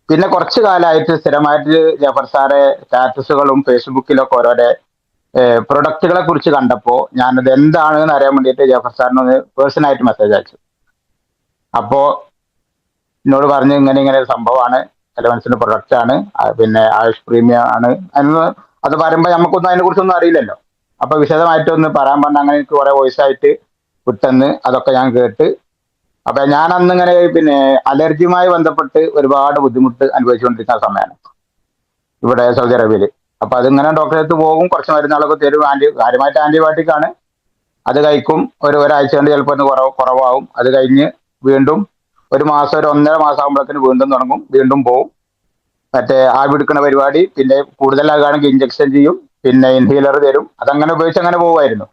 പിന്നെ കുറച്ച് കാലമായിട്ട് സ്ഥിരമായിട്ട് ജഫർ സാറെ സ്റ്റാറ്റസുകളും ഫേസ്ബുക്കിലൊക്കെ ഓരോരോ പ്രൊഡക്റ്റുകളെ കുറിച്ച് കണ്ടപ്പോൾ ഞാനത് എന്താണെന്ന് അറിയാൻ വേണ്ടിയിട്ട് ജഫർ സാറിന് ഒന്ന് പേഴ്സണലായിട്ട് മെസ്സേജ് അയച്ചു. അപ്പോൾ എന്നോട് പറഞ്ഞു ഇങ്ങനെ ഇങ്ങനെ ഒരു സംഭവമാണ്, എലവൻസിന്റെ പ്രൊഡക്റ്റ് ആണ്, പിന്നെ ആയുഷ് പ്രീമിയം ആണ് എന്ന്. അത് പറയുമ്പോൾ നമുക്കൊന്നും അതിനെ കുറിച്ചൊന്നും അറിയില്ലല്ലോ. അപ്പൊ വിശദമായിട്ടൊന്ന് പറയാൻ പറഞ്ഞ അങ്ങനെ എനിക്ക് കുറെ വോയിസ് ആയിട്ട് വിട്ടെന്ന് അതൊക്കെ ഞാൻ കേട്ട്. അപ്പൊ ഞാൻ അന്ന് ഇങ്ങനെ പിന്നെ അലർജിയുമായി ബന്ധപ്പെട്ട് ഒരുപാട് ബുദ്ധിമുട്ട് അനുഭവിച്ചുകൊണ്ടിരിക്കുന്ന സമയമാണ് ഇവിടെ സൗദി അറേബ്യയിൽ. അപ്പൊ അതിങ്ങനെ ഡോക്ടറെ അടുത്ത് പോകും, കുറച്ച് മരുന്നുകളൊക്കെ തരും, കാര്യമായിട്ട് ആന്റിബയോട്ടിക് ആണ്. അത് കഴിക്കും, ഒരാഴ്ച കൊണ്ട് ചിലപ്പോൾ ഒന്ന് കുറവാകും. അത് കഴിഞ്ഞ് വീണ്ടും ഒരു മാസം, ഒരു 1.5 മാസം ആകുമ്പോഴത്തേന് വീണ്ടും തുടങ്ങും, വീണ്ടും പോവും. മറ്റേ ആവി എടുക്കുന്ന പരിപാടി, പിന്നെ കൂടുതലാകുകയാണെങ്കിൽ ഇഞ്ചക്ഷൻ ചെയ്യും, പിന്നെ ഇൻഹീലർ തരും. അതങ്ങനെ ഉപയോഗിച്ച് അങ്ങനെ പോകുമായിരുന്നു.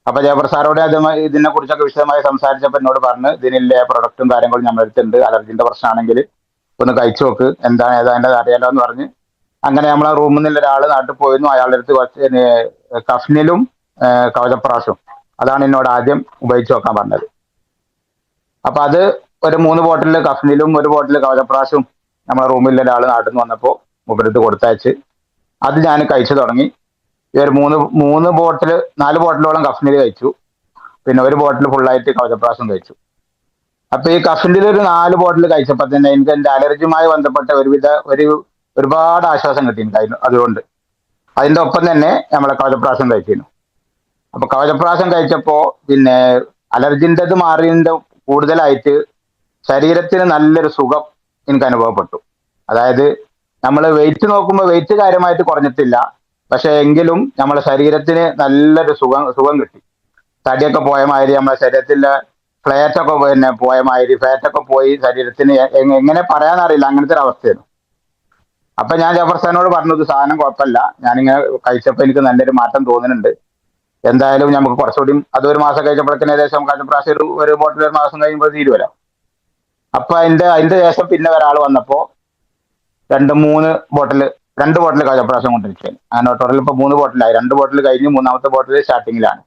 അപ്പൊ ജാബർ സാറോട് ഇതിനെ കുറിച്ചൊക്കെ വിശദമായി സംസാരിച്ചപ്പോൾ എന്നോട് പറഞ്ഞ് ഇതിനില്ല പ്രൊഡക്റ്റും കാര്യങ്ങളും നമ്മുടെ അടുത്തുണ്ട്, അലർജിന്റെ പ്രശ്നമാണെങ്കിൽ ഒന്ന് കഴിച്ചു നോക്ക്, എന്താണ് ഏതാണ്ട് അറിയാലോ എന്ന് പറഞ്ഞ് അങ്ങനെ നമ്മളെ റൂമിൽ നിന്നുള്ള ഒരാൾ നാട്ടിൽ പോയിരുന്നു. അയാളുടെ അടുത്ത് കുറച്ച് കഫ്നിലും കവചപ്രാശും അതാണ് എന്നോട് ആദ്യം ഉപയോഗിച്ച് നോക്കാൻ പറഞ്ഞത്. അപ്പൊ അത് ഒരു 3 ബോട്ടിൽ കഫ്നിലും 1 ബോട്ടിൽ കവചപ്രാശും നമ്മളെ റൂമിലുള്ള ഒരാൾ നാട്ടിൽ നിന്ന് വന്നപ്പോൾ മുമ്പെടുത്ത് കൊടുത്തയച്ച് അത് ഞാൻ കഴിച്ചു തുടങ്ങി. ഈ ഒരു 4 ബോട്ടിലോളം കഫ്നിൽ കഴിച്ചു, പിന്നെ 1 ബോട്ടിൽ ഫുള്ളായിട്ട് കവചപ്രാശം കഴിച്ചു. അപ്പൊ ഈ കഫിന്റെ ഒരു 4 ബോട്ടിൽ കഴിച്ചപ്പോൾ തന്നെ എനിക്ക് എന്റെ അലർജിയുമായി ബന്ധപ്പെട്ട ഒരുപാട് ആശ്വാസം കിട്ടിയിട്ടുണ്ടായിരുന്നു. അതുകൊണ്ട് അതിന്റെ ഒപ്പം തന്നെ നമ്മളെ കവചപ്രാശം കഴിച്ചിരുന്നു. അപ്പൊ കവചപ്രാശം കഴിച്ചപ്പോ പിന്നെ അലർജിൻ്റെത് മാറിയതിന്റെ കൂടുതലായിട്ട് ശരീരത്തിന് നല്ലൊരു സുഖം എനിക്ക് അനുഭവപ്പെട്ടു. അതായത് നമ്മൾ വെയിറ്റ് നോക്കുമ്പോൾ വെയിറ്റ് കാര്യമായിട്ട് കുറഞ്ഞിട്ടില്ല, പക്ഷെ എങ്കിലും നമ്മളെ ശരീരത്തിന് നല്ലൊരു സുഖം കിട്ടി. തടിയൊക്കെ പോയ മാതിരി, നമ്മളെ ശരീരത്തിലെ ഫ്ലാറ്റൊക്കെ പിന്നെ പോയ മാതിരി, ഫാറ്റൊക്കെ പോയി ശരീരത്തിന് എങ്ങനെ പറയാനറിയില്ല, അങ്ങനത്തെ ഒരു അവസ്ഥയായിരുന്നു. അപ്പൊ ഞാൻ ജഫർ സാറിനോട് പറഞ്ഞു ഇത് സാധനം കുഴപ്പമില്ല, ഞാനിങ്ങനെ കഴിച്ചപ്പോൾ എനിക്ക് നല്ലൊരു മാറ്റം തോന്നുന്നുണ്ട്, എന്തായാലും നമുക്ക് കുറച്ചുകൂടി അത് 1 മാസം കഴിച്ചപ്പോഴേക്കും ഏകദേശം പ്രാവശ്യം 1 ബോട്ടിൽ 1 മാസം കഴിയുമ്പോൾ തീരുമല്ലോ. അപ്പൊ അതിന്റെ ശേഷം പിന്നെ ഒരാൾ വന്നപ്പോ 2 ബോട്ടിൽ കവചപ്രാശം കൊണ്ടിരിക്കുകയാണ്. അങ്ങനെ ടോട്ടൽ ഇപ്പൊ 3 ബോട്ടിലായി. 2 ബോട്ടിൽ കഴിഞ്ഞ് 3-മത്തെ ബോട്ടിൽ സ്റ്റാർട്ടിങ്ങിലാണ്.